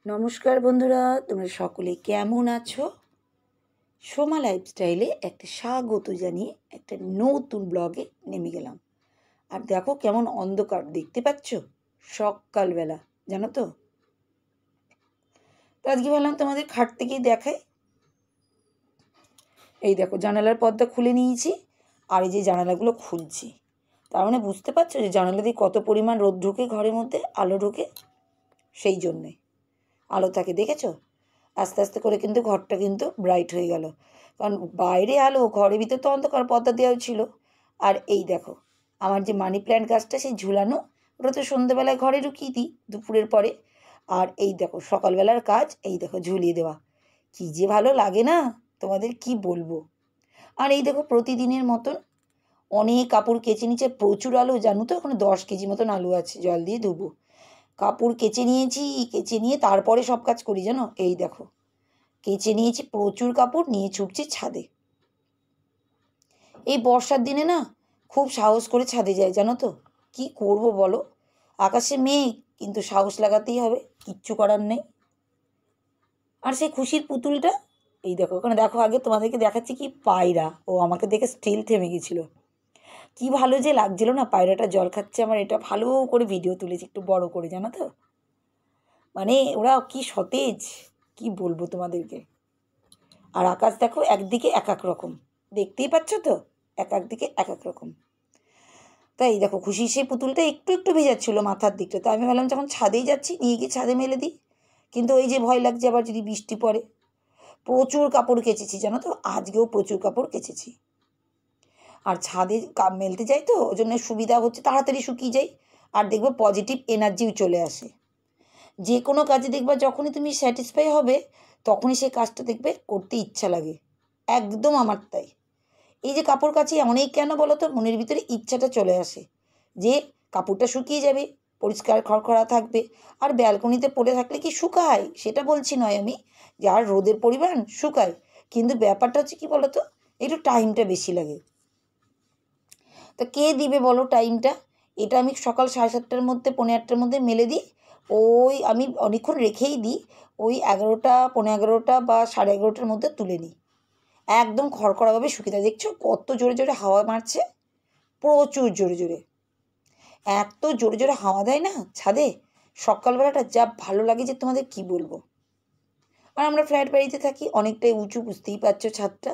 নমস্কার বন্ধুরা, তোমরা সকলে কেমন আছো? সোমা লাইফস্টাইলে একটা স্বাগত জানিয়ে একটা নতুন ব্লগে নেমে গেলাম। আর দেখো কেমন অন্ধকার, দেখতে পাচ্ছ? সকালবেলা, জানো তো। তো আজকে ভাবলাম তোমাদের খাট থেকেই দেখাই। এই দেখো জানালার পর্দা খুলে নিয়েছি, আর এই যে জানালাগুলো খুলছি, তার মানে বুঝতে পারছো যে জানালা দিয়ে কত পরিমাণ রোদ ঢুকে, ঘরের মধ্যে আলো ঢোকে। সেই জন্যে আলো থাকে, দেখেছো? আস্তে আস্তে করে কিন্তু ঘরটা কিন্তু ব্রাইট হয়ে গেল, কারণ বাইরে আলো, ঘরের ভিতর তো অন্ধকার, পর্দা দেওয়া ছিল। আর এই দেখো আমার যে মানি প্ল্যান্ট গাছটা, সেই ঝুলানো, ওটা তো সন্ধ্যেবেলায় ঘরে ঢুকিয়ে দিই দুপুরের পরে। আর এই দেখো সকালবেলার কাজ, এই দেখো ঝুলিয়ে দেওয়া, কী যে ভালো লাগে না, তোমাদের কি বলবো। আর এই দেখো প্রতিদিনের মতন অনেক কাপড় কেচে নিচে, প্রচুর আলু, জানো তো, ওখানে 10 কেজি মতন আলু আছে, জল দিয়ে ধুবো। কাপড় কেচে নিয়েছি, কেচে নিয়ে তারপরে সব কাজ করি, জানো। এই দেখো কেচে নিয়েছি প্রচুর কাপড়, নিয়ে ছুটছি ছাদে। এই বর্ষার দিনে না খুব সাহস করে ছাদে যায়, জানো তো। কি করব বলো, আকাশে মেঘ, কিন্তু সাহস লাগাতেই হবে, কিচ্ছু করার নেই। আর সেই খুশির পুতুলটা, এই দেখো ওখানে, দেখো আগে তোমাদেরকে দেখাচ্ছি কি পায়রা, ও আমাকে দেখে স্টিল থেমে গেছিলো। কি ভালো যে লাগছিল না, পায়রাটা জল খাচ্ছে আমার, এটা ভালো করে ভিডিও তুলেছি একটু বড় করে, জানো তো। মানে ওরা কি সতেজ, কি বলবো তোমাদেরকে। আর আকাশ দেখো একদিকে এক এক রকম, দেখতেই পাচ্ছ তো, এক এক দিকে এক এক রকম। তাই দেখো খুশি সেই পুতুলটা একটু একটু ভেজাচ্ছিল মাথার দিকটা, তো আমি ভাবলাম যখন ছাদেই যাচ্ছি নিয়ে গিয়ে ছাদে মেলে দিই। কিন্তু ওই যে ভয় লাগছে আবার যদি বৃষ্টি পড়ে। প্রচুর কাপড় কেচেছি, জানো তো, আজকেও প্রচুর কাপড় কেচেছি। আর ছাদে মেলতে যাই তো, ওই জন্য সুবিধা হচ্ছে, তাড়াতাড়ি শুকিয়ে যায়। আর দেখবো পজিটিভ এনার্জিও চলে আসে। যে কোনো কাজে দেখবা যখনই তুমি স্যাটিসফাই হবে, তখনই সেই কাজটা দেখবে করতে ইচ্ছা লাগে। একদম আমার তাই। এই যে কাপড় কাচি অনেক, কেন বলো তো, মনের ভিতরে ইচ্ছাটা চলে আসে যে কাপড়টা শুকিয়ে যাবে, পরিষ্কার খড়খড়া থাকবে। আর ব্যালকনিতে পড়ে থাকলে কি শুকায়, সেটা বলছি নয় আমি, যে আর রোদের পরিমাণ শুকায়, কিন্তু ব্যাপারটা হচ্ছে কি বলো তো, একটু টাইমটা বেশি লাগে। তা কে দিবে বলো টাইমটা? এটা আমি সকাল 7:30টার মধ্যে, 8:45টার মধ্যে মেলে দিই। ওই আমি অনেকক্ষণ রেখেই দিই, ওই 11টা, 11:15 বা 11:30টার মধ্যে তুলে নিই। একদম খড়খড়াভাবে শুকিয়ে যায়। দেখছো কত জোরে জোরে হাওয়া মারছে, প্রচুর জোরে জোরে। এত জোরে জোরে হাওয়া দেয় না ছাদে, সকালবেলাটা যা ভালো লাগে যে তোমাদের কি বলবো। আর আমরা ফ্ল্যাট বাড়িতে থাকি, অনেকটাই উঁচু, বুঝতেই পারছো ছাদটা,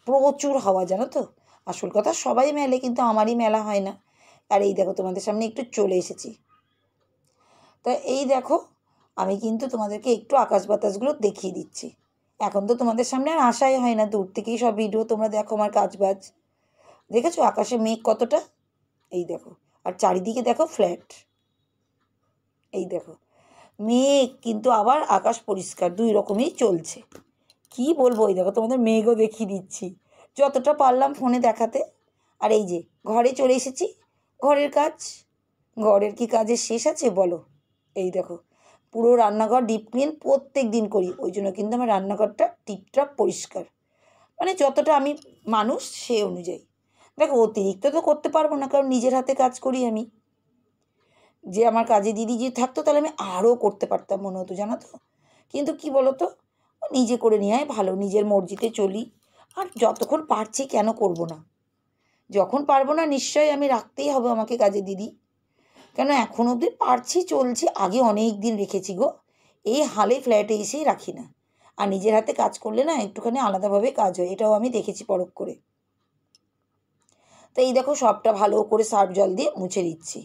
প্রচুর হাওয়া, জানো তো। আসল কথা সবাই মেলে, কিন্তু আমারই মেলা হয় না। আর এই দেখো তোমাদের সামনে একটু চলে এসেছি। তা এই দেখো আমি কিন্তু তোমাদেরকে একটু আকাশ বাতাসগুলো দেখিয়ে দিচ্ছি। এখন তো তোমাদের সামনে আর আসাই হয় না, দূর থেকেই সব ভিডিও তোমরা দেখো আমার কাজবাজ। দেখেছো আকাশে মেঘ কতটা, এই দেখো। আর চারিদিকে দেখো ফ্ল্যাট, এই দেখো মেঘ, কিন্তু আবার আকাশ পরিষ্কার, দুই রকমই চলছে। কি বলবো, এই দেখো তোমাদের মেঘও দেখিয়ে দিচ্ছি যতটা পারলাম ফোনে দেখাতে। আর এই যে ঘরে চলে এসেছি, ঘরের কাজ, ঘরের কি কাজের শেষ আছে বলো। এই দেখো পুরো রান্নাঘর ডিপ ক্লিন প্রত্যেক দিন করি, ওই জন্য কিন্তু আমার রান্নাঘরটা টিপটপ পরিষ্কার। মানে যতটা আমি মানুষ সে অনুযায়ী। দেখো অতিরিক্ত তো করতে পারবো না, কারণ নিজের হাতে কাজ করি আমি। যে আমার কাজে দিদি যে থাকতো, তাহলে আমি আরও করতে পারতাম মনে হতো, জানো তো। কিন্তু কি বলো তো, নিজে করে নেওয়াই ভালো, নিজের মর্জিতে চলি। আর যতক্ষণ পারছি কেন করব না, যখন পারবো না নিশ্চয়ই আমি রাখতেই হবে আমাকে কাজে দিদি। কেন এখন অবধি পারছি, চলছি, আগে অনেক দিন রেখেছি গো, এই হালে ফ্ল্যাটে এসেই রাখি না। আর নিজের হাতে কাজ করলে না একটুখানি আলাদাভাবে কাজ হয়, এটাও আমি দেখেছি পরখ করে। তো এই দেখো সবটা ভালো করে সার্ফ জল দিয়ে মুছে দিচ্ছি।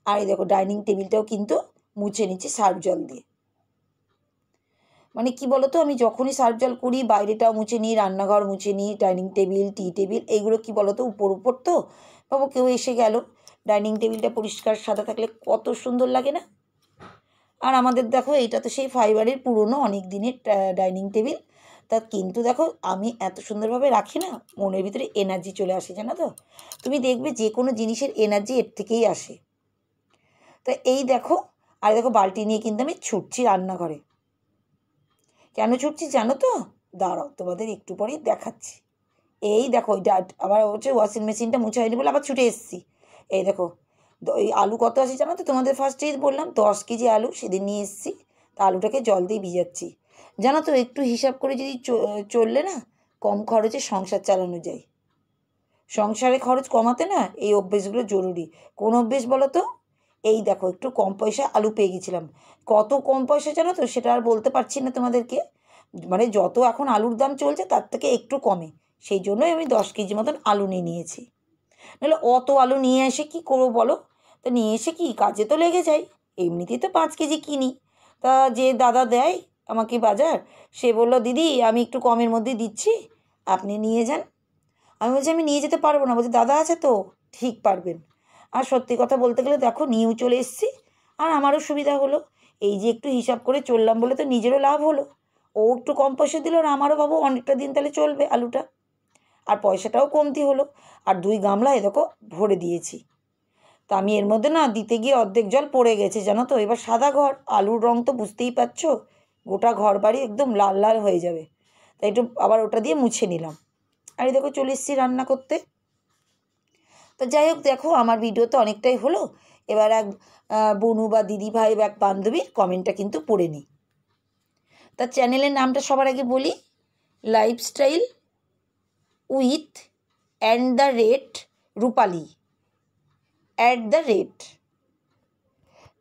আর এই দেখো ডাইনিং টেবিলটাও কিন্তু মুছে নিচ্ছি সার্ফ জল দিয়ে। মানে কি বলতো, আমি যখনই সার্ফ জল করি বাইরেটাও মুছে নিই, রান্নাঘর মুছে নিই, ডাইনিং টেবিল, টি টেবিল, এইগুলো কি বলতো উপর উপর তো, বাবু কেউ এসে গেল, ডাইনিং টেবিলটা পরিষ্কার সাদা থাকলে কত সুন্দর লাগে না। আর আমাদের দেখো এইটা তো সেই ফাইবারের পুরনো অনেক দিনের ডাইনিং টেবিল। তা কিন্তু দেখো আমি এত সুন্দরভাবে রাখি না, মনের ভিতরে এনার্জি চলে আসে, জানো তো। তুমি দেখবে যে কোনো জিনিসের এনার্জি এর থেকেই আসে। তা এই দেখো, আর দেখো বালতি নিয়ে কিন্তু আমি ছুটছি রান্নাঘরে। কেন ছুটছি জানো তো, দাঁড়াও তোমাদের একটু পরেই দেখাচ্ছি। এই দেখো ওইটা আবার হচ্ছে ওয়াশিং মেশিনটা মুছে হয়নি বলে আবার ছুটে এসেছি। এই দেখো এই আলু কত আছে জানো তো, তোমাদের ফার্স্টেই বললাম 10 কেজি আলু সেদিন নিয়ে এসেছি। তা আলুটাকে জল দিয়ে ভিজাচ্ছি। জানো তো, একটু হিসাব করে যদি চললে না কম খরচে সংসার চালানো যায়। সংসারে খরচ কমাতে না এই অভ্যেসগুলো জরুরি। কোন অভ্যেস বলো তো? এই দেখো, একটু কম পয়সায় আলু পেয়ে গেছিলাম। কত কম পয়সা জানো তো, সেটা আর বলতে পারছি না তোমাদেরকে। মানে যত এখন আলুর দাম চলছে তার থেকে একটু কমে, সেই জন্যই আমি 10 কেজি মতন আলু নিয়ে নিয়েছি। নাহলে অত আলু নিয়ে এসে কি করবো বলো? তা নিয়ে এসে কি কাজে তো লেগে যায়। এমনিতেই তো 5 কেজি কিনি। তা যে দাদা দেয় আমাকে বাজার, সে বলল, দিদি আমি একটু কমের মধ্যে দিচ্ছি, আপনি নিয়ে যান। আমি বলছি আমি নিয়ে যেতে পারবো না। বলছি দাদা আছে তো, ঠিক পারবেন। আর সত্যি কথা বলতে গেলে দেখো, নিয়েও চলে এসেছি। আর আমারও সুবিধা হলো, এই যে একটু হিসাব করে চললাম বলে তো নিজেরও লাভ হলো। ও একটু কম পয়সা দিল, আর আমারও বাবু অনেকটা দিন তাহলে চলবে আলুটা। আর পয়সাটাও কমতি হলো। আর 2 গামলা দেখো ভরে দিয়েছি। তা আমি এর মধ্যে না দিতে গিয়ে অর্ধেক জল পড়ে গেছে জানো তো। এবার সাদা ঘর, আলুর রং তো বুঝতেই পারছো, গোটা ঘর বাড়ি একদম লাল লাল হয়ে যাবে। তাই একটু আবার ওটা দিয়ে মুছে নিলাম। আর এই দেখো চলে এসেছি রান্না করতে। তো যাই হোক, দেখো আমার ভিডিও তো অনেকটাই হলো। এবার এক বনু বা দিদি ভাই বা এক বান্ধবীর কমেন্টটা কিন্তু পড়ে নিই। তার চ্যানেলের নামটা সবার আগে বলি, লাইফস্টাইল উইথ রূপালী @,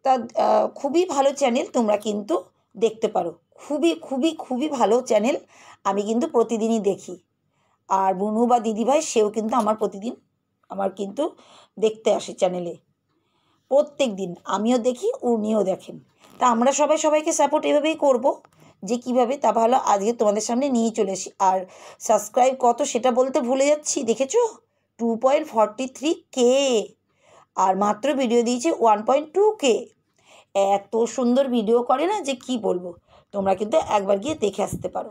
তা খুবই ভালো চ্যানেল, তোমরা কিন্তু দেখতে পারো। খুবই খুবই খুবই ভালো চ্যানেল, আমি কিন্তু প্রতিদিনই দেখি। আর বুনু বা দিদিভাই সেও কিন্তু আমার কিন্তু দেখতে আসে চ্যানেলে প্রত্যেক দিন। আমিও দেখি, উনিও দেখেন। তা আমরা সবাই সবাইকে সাপোর্ট এভাবেই করব, যে কীভাবে তা ভালো আজকে তোমাদের সামনে নিয়ে চলে আসি। আর সাবস্ক্রাইব কত সেটা বলতে ভুলে যাচ্ছি, দেখেছো 2.43K, আর মাত্র ভিডিও দিয়েছে 1.2K। এত সুন্দর ভিডিও করে না যে কি বলবো। তোমরা কিন্তু একবার গিয়ে দেখে আসতে পারো।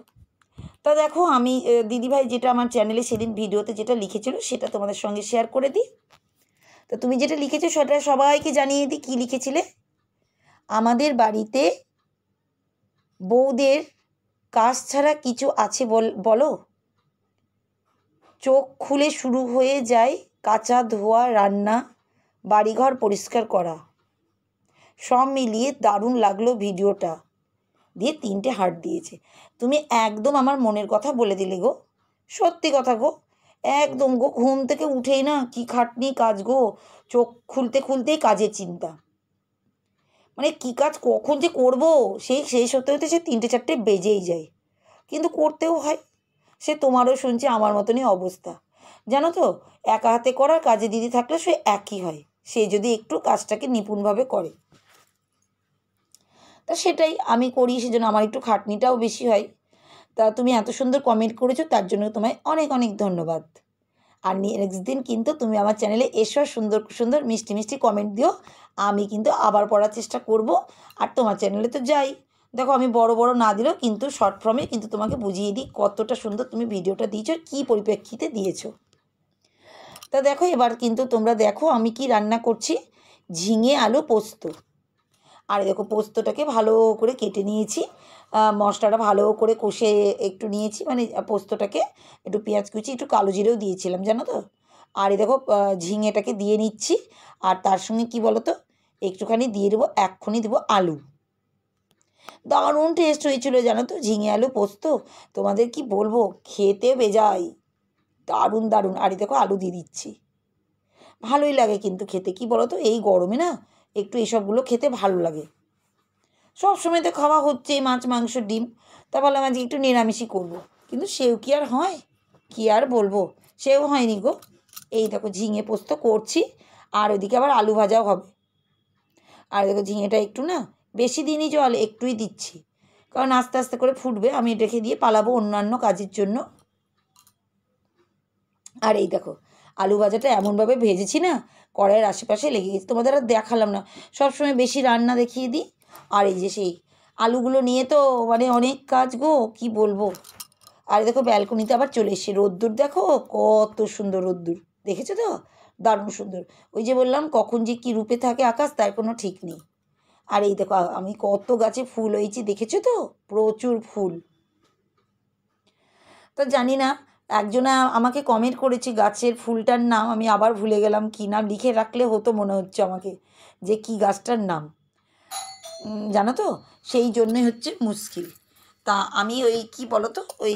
তা দেখো, আমি দিদিভাই যেটা আমার চ্যানেলে সেদিন ভিডিওতে যেটা লিখেছিল সেটা তোমাদের সঙ্গে শেয়ার করে দিই। তা তুমি যেটা লিখেছো সেটা সবাইকে জানিয়ে দিই। কী লিখেছিলে? আমাদের বাড়িতে বউদের কাজ ছাড়া কিছু আছে বলো? চোখ খুলে শুরু হয়ে যায় কাচা ধোয়া, রান্না, বাড়িঘর পরিষ্কার করা। সব মিলিয়ে দারুণ লাগলো ভিডিওটা, দিয়ে 3টে হার্ট দিয়েছে। তুমি একদম আমার মনের কথা বলে দিলে গো, সত্যি কথা গো। একদম গো, ঘুম থেকে উঠেই না কি খাটনি কাজ গো, চোখ খুলতে খুলতেই কাজের চিন্তা। মানে কী কাজ কখন যে করব, সেই শেষ হতে হতে সে 3টে 4টে বেজেই যায়। কিন্তু করতেও হয়। সে তোমারও শুনছি আমার মতনই অবস্থা। জানো তো, একা হাতে করার কাজে দিদি থাকলে সে একই হয়, সে যদি একটু কাজটাকে নিপুণভাবে করে। তা সেটাই আমি করি, সেজন্য আমার একটু খাটনিটাও বেশি হয়। তা তুমি এত সুন্দর কমেন্ট করেছো, তার জন্য তোমায় অনেক অনেক ধন্যবাদ। আর নেক্সট দিন কিন্তু তুমি আমার চ্যানেলে এসো, সুন্দর সুন্দর মিষ্টি মিষ্টি কমেন্ট দিও। আমি কিন্তু আবার পড়ার চেষ্টা করব। আর তোমার চ্যানেলে তো যাই, দেখো আমি বড় বড় না দিলেও কিন্তু শর্ট ফর্মে কিন্তু তোমাকে বুঝিয়ে দিই কতটা সুন্দর তুমি ভিডিওটা দিয়েছো, কী পরিপ্রেক্ষিতে দিয়েছো। তা দেখো এবার কিন্তু তোমরা দেখো আমি কি রান্না করছি, ঝিঙে আলু পোস্ত। আর দেখো পোস্তটাকে ভালো করে কেটে নিয়েছি, মশলাটা ভালো করে কষে একটু নিয়েছি, মানে পোস্তটাকে একটু পেঁয়াজ কুচি, একটু কালো জিরেও দিয়েছিলাম জানো তো। আর এই দেখো ঝিঙেটাকে দিয়ে নিচ্ছি। আর তার সঙ্গে কি বলো তো, একটুখানি দিয়ে দেবো, এক্ষুনি দেবো আলু। দারুণ টেস্ট হয়েছিল জানো তো ঝিঙে আলু পোস্ত, তোমাদের কি বলবো, খেতে বেজায় দারুণ দারুণ। আর এই দেখো আলু দিয়ে দিচ্ছি। ভালোই লাগে কিন্তু খেতে, কি বলো তো, এই গরমে না একটু এসবগুলো খেতে ভালো লাগে। সব সময় তো খাওয়া হচ্ছে মাছ মাংস ডিম, তা বললাম আজকে একটু নিরামিষই করবো। কিন্তু সেও কি আর হয়, কি আর বলবো, সেও হয়নি গো। এই দেখো ঝিঙে পোস্ত করছি, আর ওইদিকে আবার আলু ভাজাও হবে। আর দেখো ঝিঙেটা একটু না বেশি দিনই জল একটুই দিচ্ছি, কারণ আস্তে আস্তে করে ফুটবে, আমি রেখে দিয়ে পালাবো অন্যান্য কাজের জন্য। আর এই দেখো আলু ভাজাটা এমনভাবে ভেজেছি না, কড়াইয়ের আশেপাশে লেগে গেছে। তোমাদের আর দেখালাম না, সবসময় বেশি রান্না দেখিয়ে দিই। আর এই যে সেই আলুগুলো নিয়ে তো মানে অনেক কাজ গো, কি বলবো। আর দেখো ব্যালকনিতে আবার চলে এসেছি, রোদ্দুর দেখো কত সুন্দর রোদ্দুর, দেখেছো তো, দারুণ সুন্দর। ওই যে বললাম কখন যে কী রূপে থাকে আকাশ তার কোনো ঠিক নেই। আর এই দেখো আমি কত গাছে ফুল হয়েছি, দেখেছো তো, প্রচুর ফুল। তো জানি না, একজনা আমাকে কমেন্ট করেছে গাছের ফুলটার নাম, আমি আবার ভুলে গেলাম কী নাম, লিখে রাখলে হতো মনে হচ্ছে আমাকে যে কী গাছটার নাম। জানো তো, সেই জন্যই হচ্ছে মুশকিল। তা আমি ওই কি বলো তো, ওই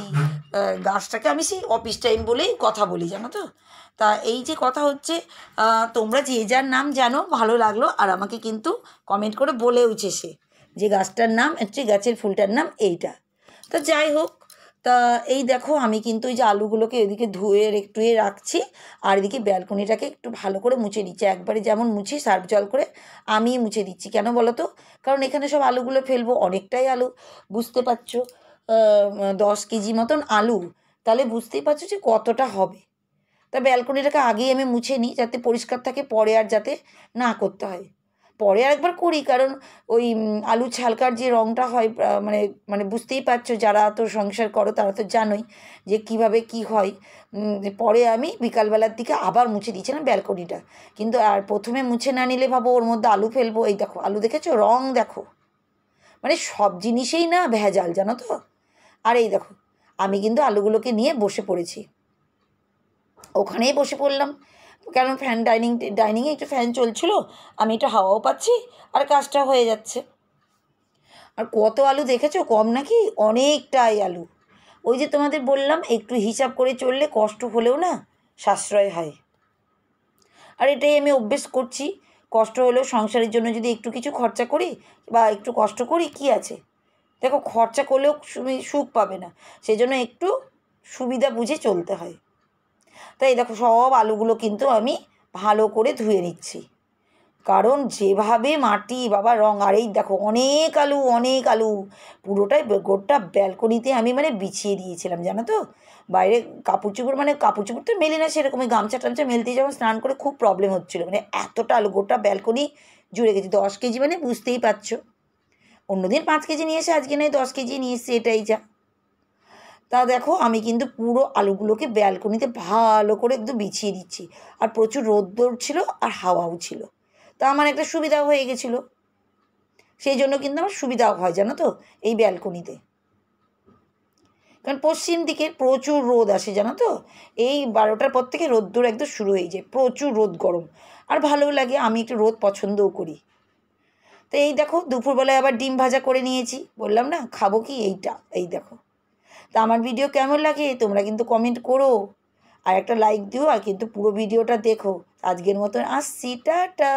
গাছটাকে আমি সেই অফিস টাইম বলেই কথা বলি, জানো তো। তা এই যে কথা হচ্ছে, তোমরা যে যার নাম জানো, ভালো লাগলো। আর আমাকে কিন্তু কমেন্ট করে বলেওছে সে যে গাছটার নাম হচ্ছে, গাছের ফুলটার নাম এইটা। তা যাই হোক, তা এই দেখো আমি কিন্তু ওই যে আলুগুলোকে এদিকে ধুয়ে টুয়ে রাখছি, আর এদিকে ব্যালকনিটাকে একটু ভালো করে মুছে দিচ্ছি। একবারে যেমন মুছি সার্ফ জল করে আমি মুছে দিচ্ছি। কেন বলো তো? কারণ এখানে সব আলুগুলো ফেলবো, অনেকটাই আলু, বুঝতে পারছো। 10 কেজি মতন আলু, তাহলে বুঝতেই পারছো যে কতটা হবে। তা ব্যালকনিটাকে আগেই আমি মুছে নিই, যাতে পরিষ্কার থাকে, পরে আর যাতে না করতে হয়। পরে আরেকবার করি, কারণ ওই আলু ছালকার যে রঙটা হয়, মানে মানে বুঝতেই পারছো, যারা তো সংসার করো তারা তো জানোই যে কিভাবে কি হয়। পরে আমি বিকালবেলার দিকে আবার মুছে দিয়েছিলাম ব্যালকনিটা। কিন্তু আর প্রথমে মুছে না নিলে ভাবো ওর মধ্যে আলু ফেলবো। এই দেখো আলু, দেখেছো রং দেখো, মানে সব জিনিসেই না ভেজাল, জানো তো। আর এই দেখো আমি কিন্তু আলুগুলোকে নিয়ে বসে পড়েছি, ওখানেই বসে পড়লাম। কারণ ডাইনিংয়ে একটু ফ্যান চলছিল, আমি একটু হাওয়াও পাচ্ছি, আর কাজটা হয়ে যাচ্ছে। আর কত আলু দেখেছো, কম নাকি? অনেকটাই আলু। ওই যে তোমাদের বললাম, একটু হিসাব করে চললে কষ্ট হলেও না সাশ্রয় হয়। আর এটাই আমি অভ্যেস করছি, কষ্ট হলেও সংসারের জন্য যদি একটু কিছু খরচা করি বা একটু কষ্ট করি, কি আছে? দেখো খরচা করলেও সুখ পাবে না, সেই জন্য একটু সুবিধা বুঝে চলতে হয়। তাই দেখো সব আলুগুলো কিন্তু আমি ভালো করে ধুয়ে নিচ্ছি, কারণ যেভাবে মাটি বাবা রং। আর এই দেখো অনেক আলু, অনেক আলু, পুরোটাই গোটা ব্যালকনিতে আমি মানে বিছিয়ে দিয়েছিলাম, জানো তো। বাইরে কাপড় চোপড়, মানে কাপড় চোপড় তো মেলি না সেরকম, ওই গামছা টামছা মেলতেই যখন স্নান করে খুব প্রবলেম হচ্ছিলো, মানে এতটা আলু গোটা ব্যালকনি জুড়ে গেছে। 10 কেজি মানে বুঝতেই পারছো, অন্যদিন 5 কেজি নিয়ে এসে, আজকে নয় 10 কেজি নিয়ে এসে, এটাই যা। তা দেখো আমি কিন্তু পুরো আলুগুলোকে ব্যালকনিতে ভালো করে একদম বিছিয়ে দিচ্ছি। আর প্রচুর রোদ্দুর ছিল আর হাওয়াও ছিল, তা আমার একটা সুবিধাও হয়ে গেছিলো। সেই জন্য কিন্তু আমার সুবিধাও হয়, জানো তো, এই ব্যালকনিতে। কারণ পশ্চিম দিকে প্রচুর রোদ আসে, জানো তো। এই 12টার পর থেকে রোদ্দুর একদম শুরু হয়ে যায়, প্রচুর রোদ, গরম। আর ভালোও লাগে, আমি একটু রোদ পছন্দও করি। তো এই দেখো দুপুরবেলায় আবার ডিম ভাজা করে নিয়েছি, বললাম না খাবো কি এইটা। এই দেখো। তা আমার ভিডিও কেমন লাগে তোমরা কিন্তু কমেন্ট করো, আর একটা লাইক দিও, আর কিন্তু পুরো ভিডিওটা দেখো। আজকের মতন আসছি, টাটা।